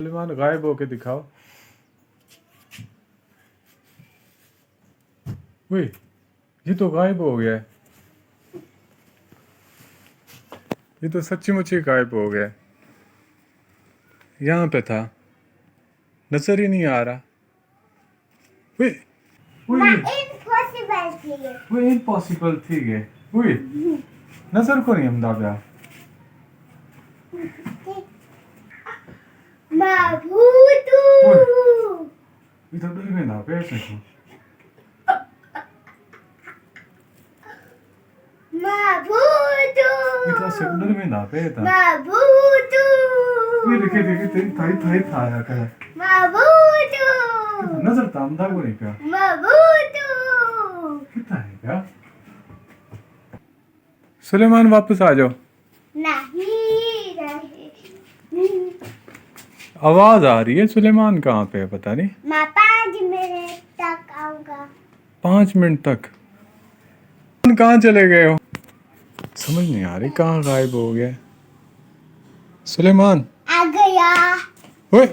सुलेमान गायब होके दिखाओ। वे ये तो गायब हो गया है। ये तो सच्ची मुच्ची गायब हो गया है। यहाँ पे था, नजर ही नहीं आ रहा। वे वे इम्पॉसिबल थी वे इम्पॉसिबल थी गे। वे नजर को नहीं हमदा पिया। मां भूतू ये तो डर में ना पे इसको। मां भूतू ये तो सब डर में ना पे था। मां भूतू वे देखे देखे तेरी थाई थाई था या कर। मां भूतू नजर तो हमदा को नहीं पिया। मां भूतू कितना है क्या? सुलेमान वापस आ जाओ। नहीं नहीं आवाज आ रही है। सुलेमान कहाँ पे है पता नहीं। मैं 5 मिनट तक आऊंगा। 5 मिनट तक कहाँ चले गए हो? समझ नहीं आ रही कहाँ गायब हो गया सुलेमान। आ गया। ओए